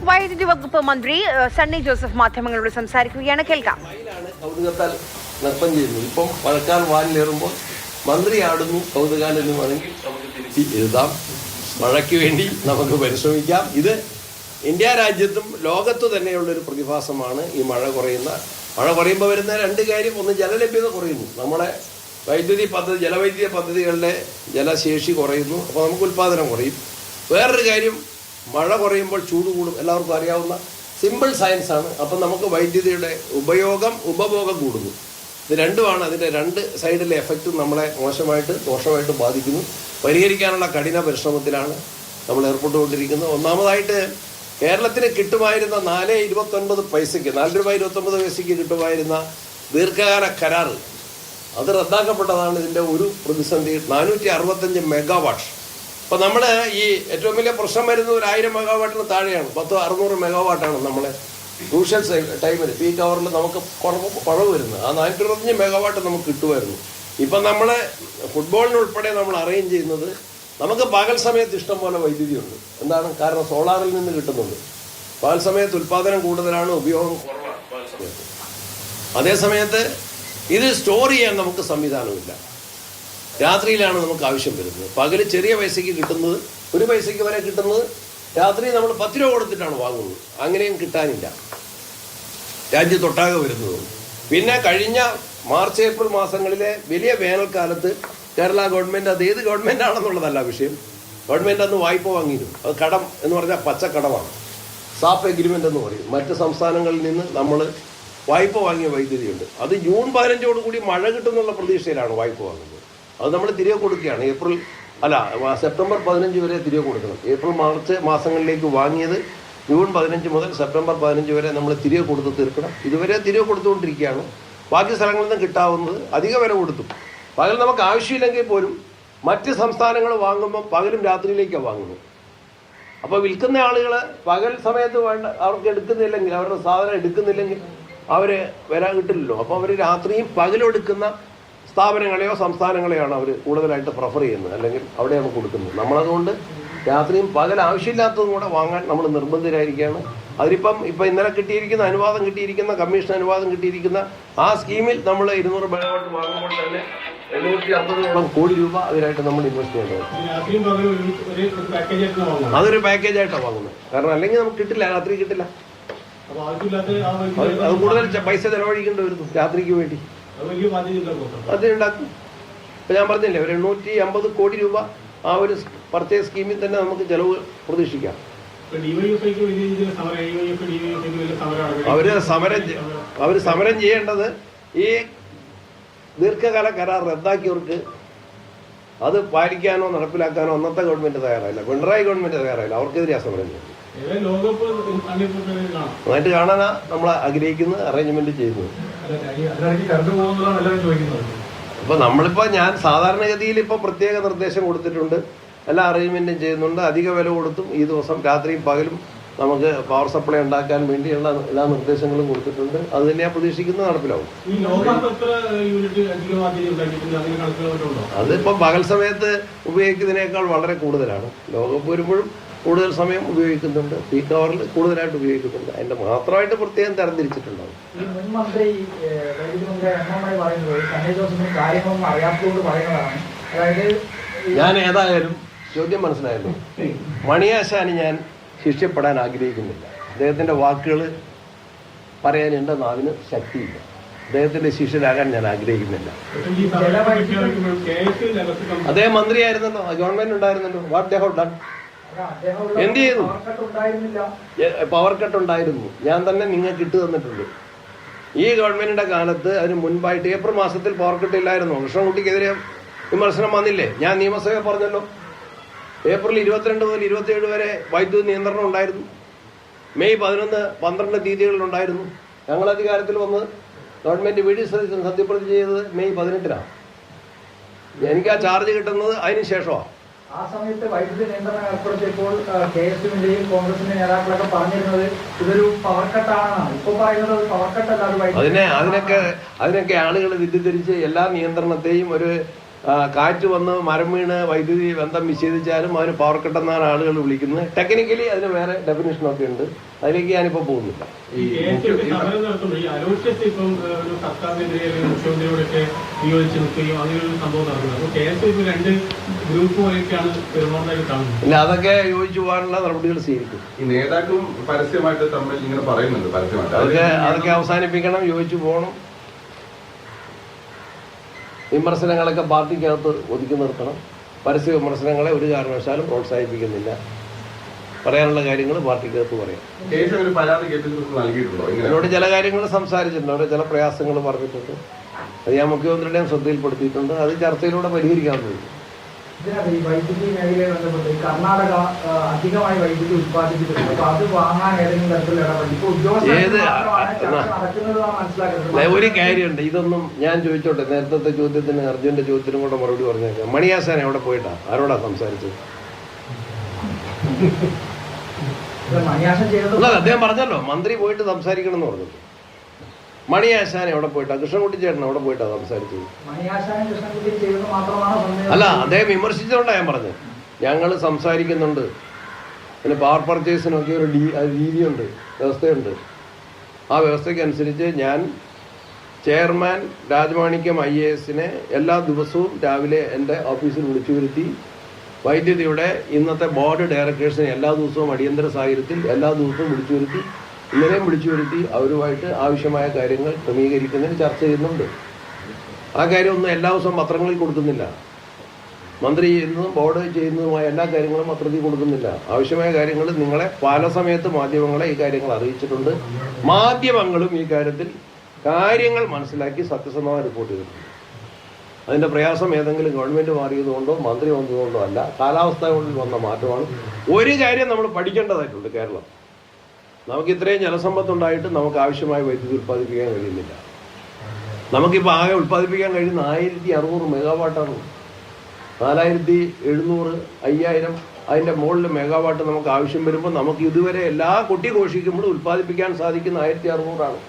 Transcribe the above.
വൈദ്യുതി വകുപ്പ് മന്ത്രി സണ്ണി ജോസഫ് മാധ്യമങ്ങളോട് സംസാരിക്കുകയാണ്. കേൾക്കാം. കൗതുകത്താൽ നൃത്തം ചെയ്യുന്നു. ഇപ്പം മഴക്കാർ വാനിലേറുമ്പോൾ മന്ത്രി ആടുന്നു കൗതുകാൽ എന്ന് വേണമെങ്കിൽ നമുക്ക് തിരുത്തി എഴുതാം. മഴയ്ക്ക് വേണ്ടി നമുക്ക് പരിശ്രമിക്കാം. ഇത് ഇന്ത്യ രാജ്യത്തും ലോകത്തു തന്നെയുള്ളൊരു പ്രതിഭാസമാണ് ഈ മഴ കുറയുമ്പോൾ വരുന്ന രണ്ട് കാര്യം. ഒന്ന്, ജലലഭ്യത കുറയുന്നു. നമ്മുടെ ജലവൈദ്യുതി പദ്ധതികളുടെ ജലശേഷി കുറയുന്നു. അപ്പോൾ നമുക്ക് ഉൽപ്പാദനം കുറയും. വേറൊരു കാര്യം, മഴ കുറയുമ്പോൾ ചൂട് കൂടും. എല്ലാവർക്കും അറിയാവുന്ന സിമ്പിൾ സയൻസാണ്. അപ്പം നമുക്ക് വൈദ്യുതിയുടെ ഉപഭോഗം കൂടുന്നു. ഇത് രണ്ടുമാണ്. അതിൻ്റെ രണ്ട് സൈഡിലെ എഫക്റ്റും നമ്മളെ ദോഷമായിട്ട് ബാധിക്കുന്നു. പരിഹരിക്കാനുള്ള കഠിന പരിശ്രമത്തിലാണ് നമ്മൾ ഏർപ്പെട്ടുകൊണ്ടിരിക്കുന്നത്. ഒന്നാമതായിട്ട്, കേരളത്തിന് കിട്ടുമായിരുന്ന 4.29 പൈസയ്ക്ക് 4 രൂപ കിട്ടുമായിരുന്ന ദീർഘകാല കരാർ അത് റദ്ദാക്കപ്പെട്ടതാണ് ഇതിൻ്റെ ഒരു പ്രതിസന്ധി. 465 മെഗാവാട്ട്. അപ്പോൾ നമ്മൾ ഈ ഏറ്റവും വലിയ പ്രശ്നം വരുന്നത് 1000 മെഗാവാട്ടിന് താഴെയാണ്. 600 മെഗാവാട്ടാണ് നമ്മളെ ക്രൂഷ്യൽ ടൈമിൽ പീക്ക് അവറിൽ നമുക്ക് കുറവ് വരുന്നത്. ആ 425 മെഗാവാട്ട് നമുക്ക് കിട്ടുമായിരുന്നു. ഇപ്പം നമ്മൾ ഫുട്ബോളിനുൾപ്പെടെ നമ്മൾ അറേഞ്ച് ചെയ്യുന്നത് നമുക്ക് പകൽ സമയത്ത് ഇഷ്ടം പോലെ വൈദ്യുതി ഉണ്ട്. എന്താണ് കാരണം? സോളാറിൽ നിന്ന് കിട്ടുന്നുണ്ട്. പകൽ സമയത്ത് ഉൽപ്പാദനം കൂടുതലാണ്, ഉപയോഗം കുറവാണ് പകൽ സമയത്ത്. അതേസമയത്ത് ഇത് സ്റ്റോർ ചെയ്യാൻ നമുക്ക് സംവിധാനമില്ല. രാത്രിയിലാണ് നമുക്ക് ആവശ്യം വരുന്നത്. പകല് ചെറിയ പൈസയ്ക്ക് കിട്ടുന്നത്, 1 പൈസയ്ക്ക് വരെ കിട്ടുന്നത് രാത്രി നമ്മൾ 10 രൂപ കൊടുത്തിട്ടാണ് വാങ്ങുന്നത്. അങ്ങനെയും കിട്ടാനില്ല രാജ്യത്തൊട്ടാകെ വരുന്നത്. പിന്നെ കഴിഞ്ഞ മാർച്ച് ഏപ്രിൽ മാസങ്ങളിലെ വലിയ വേനൽക്കാലത്ത് കേരള ഗവൺമെൻറ്, അത് ഏത് ഗവൺമെൻറ് ആണെന്നുള്ളതല്ല വിഷയം, ഗവൺമെൻറ് അന്ന് വായ്പ വാങ്ങിയിരുന്നു. അത് കടം എന്ന് പറഞ്ഞാൽ പച്ചക്കടമാണ്. സാപ്പ് എഗ്രിമെൻ്റ് എന്ന് പറയും. മറ്റ് സംസ്ഥാനങ്ങളിൽ നിന്ന് നമ്മൾ വായ്പ വാങ്ങിയ വൈദ്യുതിയുണ്ട്. അത് ജൂൺ 15 മഴ കിട്ടുമെന്നുള്ള പ്രതീക്ഷയിലാണ് വായ്പ വാങ്ങുന്നത്. അത് നമ്മൾ തിരികെ കൊടുക്കുകയാണ്. സെപ്റ്റംബർ 15 വരെ തിരികെ കൊടുക്കണം. ഏപ്രിൽ മാർച്ച് മാസങ്ങളിലേക്ക് വാങ്ങിയത് ജൂൺ 15 മുതൽ സെപ്റ്റംബർ 15 വരെ നമ്മൾ തിരികെ കൊടുത്ത് തീർക്കണം. ഇതുവരെ തിരികെ കൊടുത്തുകൊണ്ടിരിക്കുകയാണ്. ബാക്കി സ്ഥലങ്ങളിൽ നിന്ന് കിട്ടാവുന്നത് അധിക വില കൊടുത്തു. പകൽ നമുക്ക് ആവശ്യമില്ലെങ്കിൽ പോലും മറ്റ് സംസ്ഥാനങ്ങൾ വാങ്ങുമ്പോൾ പകലും രാത്രിയിലേക്കാണ് വാങ്ങുന്നത്. അപ്പോൾ വിൽക്കുന്ന ആളുകൾ പകൽ സമയത്ത് അവർക്ക് എടുക്കുന്നില്ലെങ്കിൽ, അവരുടെ സാധനം എടുക്കുന്നില്ലെങ്കിൽ അവർ വരാൻ കിട്ടില്ലല്ലോ. അപ്പോൾ അവർ രാത്രിയും പകലും എടുക്കുന്ന സ്ഥാപനങ്ങളെയോ സംസ്ഥാനങ്ങളെയാണ് അവർ കൂടുതലായിട്ട് പ്രിഫർ ചെയ്യുന്നത്, അല്ലെങ്കിൽ അവിടെയാണ് കൊടുക്കുന്നത്. നമ്മളതുകൊണ്ട് രാത്രിയും പകൽ ആവശ്യമില്ലാത്തതും കൂടെ വാങ്ങാൻ നമ്മൾ നിർബന്ധിതരായിരിക്കുകയാണ്. അതിലിപ്പം ഇന്നലെ കമ്മീഷൻ അനുവാദം കിട്ടിയിരിക്കുന്ന ആ സ്കീമിൽ നമ്മൾ 200 മെഗാവാട്ട് വാങ്ങുമ്പോൾ തന്നെ 750 കോടി രൂപ അതിനായിട്ട് നമ്മൾ ഇൻവെസ്റ്റ് ചെയ്യേണ്ടത്. അതൊരു പാക്കേജായിട്ടാണ് വാങ്ങുന്നത്. കാരണം അല്ലെങ്കിൽ നമുക്ക് കിട്ടില്ല, രാത്രി കിട്ടില്ല. അത് കൂടുതൽ പൈസ ചെലവഴിക്കേണ്ടി വരുന്നു രാത്രിക്ക് വേണ്ടി. അത് ഉണ്ടാക്കും. ഇപ്പം ഞാൻ പറഞ്ഞില്ലേ, ഒരു 850 കോടി രൂപ ആ ഒരു പർച്ചേസ് സ്കീമിൽ തന്നെ നമുക്ക് ചെലവ് പ്രതീക്ഷിക്കാം. അവർ സമരം ചെയ്യേണ്ടത് ഈ ദീർഘകാല കരാർ റദ്ദാക്കിയവർക്ക് അത് പാലിക്കാനോ നടപ്പിലാക്കാനോ അന്നത്തെ ഗവൺമെന്റ് തയ്യാറായില്ല. പിണറായി ഗവൺമെന്റ് തയ്യാറായില്ല. അവർക്കെതിരെയാണ് സമരം ചെയ്യുന്നത്. നന്നായിട്ട് കാണാനാ നമ്മൾ ആഗ്രഹിക്കുന്നത്, അറേഞ്ച്മെന്റ് ചെയ്യുന്നത്. അപ്പൊ ഞാൻ സാധാരണഗതിയിൽ ഇപ്പൊ പ്രത്യേക നിർദ്ദേശം കൊടുത്തിട്ടുണ്ട്. എല്ലാ അറേഞ്ച്മെന്റും ചെയ്യുന്നുണ്ട്. അധിക വില കൊടുത്തും ഈ ദിവസം രാത്രിയും പകലും നമുക്ക് പവർ സപ്ലൈ ഉണ്ടാക്കാൻ വേണ്ടിയുള്ള എല്ലാ നിർദ്ദേശങ്ങളും കൊടുത്തിട്ടുണ്ട്. അത് തന്നെയാ പ്രതീക്ഷിക്കുന്നത് നടപ്പിലാവും. അതിപ്പോ പകൽ സമയത്ത് ഉപയോഗിക്കുന്നതിനേക്കാൾ വളരെ കൂടുതലാണ്. ലോകകപ്പ് വരുമ്പോഴും കൂടുതൽ സമയം ഉപയോഗിക്കുന്നുണ്ട്. പീക്ക് അവറിൽ കൂടുതലായിട്ട് ഉപയോഗിക്കുന്നുണ്ട്. അതിന്റെ മാത്രമായിട്ട് പ്രത്യേകം തരംതിരിച്ചിട്ടുണ്ടാവും. ഞാൻ ഏതായാലും ചോദ്യം മനസ്സിലായല്ലോ. മണിയാശാന് ഞാൻ ശിഷ്യപ്പെടാൻ ആഗ്രഹിക്കുന്നില്ല. അദ്ദേഹത്തിന്റെ വാക്കുകൾ പറയാൻ എൻ്റെ നാവിന് ശക്തിയില്ല. അദ്ദേഹത്തിന്റെ ശിഷ്യരാകാൻ ഞാൻ ആഗ്രഹിക്കുന്നില്ല. അദ്ദേഹം മന്ത്രിയായിരുന്നല്ലോ, ഗവൺമെന്റ് ഉണ്ടായിരുന്നല്ലോ. What they have done? എന്ത് ചെയ്തു? പവർ കട്ട് ഉണ്ടായിരുന്നു. ഞാൻ തന്നെ നിങ്ങൾക്ക് ഇട്ട് തന്നിട്ടുണ്ട്. ഈ ഗവൺമെന്റിന്റെ കാലത്ത് അതിന് മുൻപായിട്ട് ഏപ്രിൽ മാസത്തിൽ പവർ കട്ട് ഇല്ലായിരുന്നു. കൃഷ്ണൻകുട്ടിക്കെതിരെ വിമർശനം വന്നില്ലേ? ഞാൻ നിയമസഭയിൽ പറഞ്ഞല്ലോ, ഏപ്രിൽ 22 മുതൽ 27 വരെ വൈദ്യുതി നിയന്ത്രണം ഉണ്ടായിരുന്നു. മെയ് 11, 12 തീയതികളിലുണ്ടായിരുന്നു. ഞങ്ങൾ അധികാരത്തിൽ വന്ന് ഗവൺമെന്റ് വി.ഡി. സതീശൻ സത്യപ്രതിജ്ഞ ചെയ്തത് മെയ് 18-നാണ്. എനിക്ക് ആ ചാർജ് കിട്ടുന്നത് അതിന് ശേഷമാണ്. ആ സമയത്ത് വൈദ്യുതി നിയന്ത്രണം ഏർപ്പെടുത്തിയപ്പോൾ കെ.എസ്.യുവിന്റെയും കോൺഗ്രസിന്റെ നേതാക്കളൊക്കെ പറഞ്ഞിരുന്നത് ഇതൊരു പവർ കട്ടാണെന്നാണ്. ഇപ്പൊ പറയുന്നത് പവർ കട്ടല്ല. അതിനൊക്കെ ആളുകൾ വിദ്യുദ്ധരിച്ച് എല്ലാ നിയന്ത്രണത്തെയും ഒരു കാറ്റ് വന്ന് മരം വീണ് വൈദ്യുതി ബന്ധം വിച്ഛേദിച്ചാലും അതിന് പവർ കട്ട് എന്നാണ് ആളുകൾ വിളിക്കുന്നത്. ടെക്നിക്കലി അതിന് വേറെ ഡെഫിനേഷനൊക്കെ ഉണ്ട്, അതിലേക്ക് ഞാനിപ്പോൾ പോകുന്നില്ല. ഇല്ല, അതൊക്കെ യോജിച്ചു പോകാനുള്ള നടപടികൾ സ്വീകരിക്കും. ഈ നേതാക്കളും പരസ്യമായിട്ട് തമ്മിൽ ഇങ്ങനെ പറയുന്നുണ്ട്, പരസ്യമായിട്ട് അതൊക്കെ അവസാനിപ്പിക്കണം, യോജിച്ചു പോകണം. വിമർശനങ്ങളൊക്കെ പാർട്ടിക്കകത്ത് ഒതുക്കി നിർത്തണം. പരസ്യ വിമർശനങ്ങളെ ഒരു കാരണവശാലും പ്രോത്സാഹിപ്പിക്കുന്നില്ല. പറയാനുള്ള കാര്യങ്ങൾ പാർട്ടിക്കകത്ത് പറയാം. എന്നോട് ചില കാര്യങ്ങൾ സംസാരിച്ചിട്ടുണ്ട്, അവിടെ ചില പ്രയാസങ്ങൾ പറഞ്ഞിട്ടുണ്ട്. അത് ഞാൻ മുഖ്യമന്ത്രിയുടെയും ശ്രദ്ധയിൽപ്പെടുത്തിയിട്ടുണ്ട്. അത് ചർച്ചയിലൂടെ പരിഹരിക്കാവുന്നതാണ്. ഇതിനകത്ത് ഈ വൈദ്യുതി മേഖലയെ ബന്ധപ്പെട്ട് കർണാടക അധികമായി വൈദ്യുതി ഉത്പാദിപ്പിച്ചിട്ടുണ്ട്. അപ്പൊ അത് വാങ്ങാൻ ഏതെങ്കിലും തരത്തിലുള്ള ഇടപെടൽ ഇപ്പോൾ നടക്കുന്നത് ഒരു കാര്യമുണ്ട്. ഇതൊന്നും ഞാൻ ചോദിച്ചോട്ടെ, നേരത്തെ ചോദ്യത്തിന് അർജുന്റെ ചോദ്യത്തിനും കൂടെ മറുപടി പറഞ്ഞേക്കാം. മണിയാസാൻ എവിടെ പോയിട്ടാ ആരോടാ സംസാരിച്ചത്? അദ്ദേഹം പറഞ്ഞല്ലോ മന്ത്രി പോയിട്ട് സംസാരിക്കണം എന്ന് പറഞ്ഞത്. മണിയാശാൻ എവിടെ പോയിട്ടാ? കൃഷ്ണൻകുട്ടി ചേട്ടൻ എവിടെ പോയിട്ടാ സംസാരിച്ചത്? അല്ല, അദ്ദേഹം വിമർശിച്ചുകൊണ്ടാണ് ഞാൻ പറഞ്ഞത്. ഞങ്ങൾ സംസാരിക്കുന്നുണ്ട്, പിന്നെ പവർ പർച്ചേസിനൊക്കെ ഒരു രീതിയുണ്ട്, വ്യവസ്ഥയുണ്ട്. ആ വ്യവസ്ഥയ്ക്കനുസരിച്ച് ഞാൻ ചെയർമാൻ രാജമാണിക്യം IAS എല്ലാ ദിവസവും രാവിലെ എൻ്റെ ഓഫീസിൽ വിളിച്ചു വരുത്തി വൈദ്യുതിയുടെ ഇന്നത്തെ ബോർഡ് ഡയറക്ടേഴ്സിനെ എല്ലാ ദിവസവും അടിയന്തര സാഹചര്യത്തിൽ എല്ലാ ദിവസവും വിളിച്ചു വരുത്തി, ഇന്നലെയും വിളിച്ചു വരുത്തി അവരുമായിട്ട് ആവശ്യമായ കാര്യങ്ങൾ ക്രമീകരിക്കുന്നതിന് ചർച്ച ചെയ്യുന്നുണ്ട്. ആ കാര്യമൊന്നും എല്ലാ ദിവസവും പത്രങ്ങളിൽ കൊടുക്കുന്നില്ല. മന്ത്രി ചെയ്യുന്നതും ബോർഡ് ചെയ്യുന്നതുമായ എല്ലാ കാര്യങ്ങളും പത്രത്തിൽ കൊടുക്കുന്നില്ല. ആവശ്യമായ കാര്യങ്ങൾ നിങ്ങളെ പല സമയത്ത് മാധ്യമങ്ങളെ ഈ കാര്യങ്ങൾ അറിയിച്ചിട്ടുണ്ട്. മാധ്യമങ്ങളും ഈ കാര്യത്തിൽ കാര്യങ്ങൾ മനസ്സിലാക്കി സത്യസന്ധമായി റിപ്പോർട്ട് ചെയ്തിട്ടുണ്ട്. അതിൻ്റെ പ്രയാസം ഏതെങ്കിലും ഗവൺമെൻറ് മാറിയതുകൊണ്ടോ മന്ത്രി വന്നതുകൊണ്ടോ അല്ല, കാലാവസ്ഥകളിൽ വന്ന മാറ്റമാണ്. ഒരു കാര്യം നമ്മൾ പഠിക്കേണ്ടതായിട്ടുണ്ട്. കേരളം നമുക്ക് ഇത്രയും ജലസമ്പത്തുണ്ടായിട്ട് നമുക്ക് ആവശ്യമായ വൈദ്യുതി ഉൽപ്പാദിപ്പിക്കാൻ കഴിയുന്നില്ല. നമുക്കിപ്പോൾ ആകെ ഉൽപ്പാദിപ്പിക്കാൻ കഴിയുന്ന 1600 മെഗാവാട്ടാണ്. 4700, 5000 അതിൻ്റെ മുകളിൽ മെഗാവാട്ട് നമുക്ക് ആവശ്യം വരുമ്പോൾ നമുക്ക് ഇതുവരെ എല്ലാ കൊട്ടിഘോഷിക്കുമ്പോഴും ഉൽപ്പാദിപ്പിക്കാൻ സാധിക്കുന്ന 1600 ആണ്.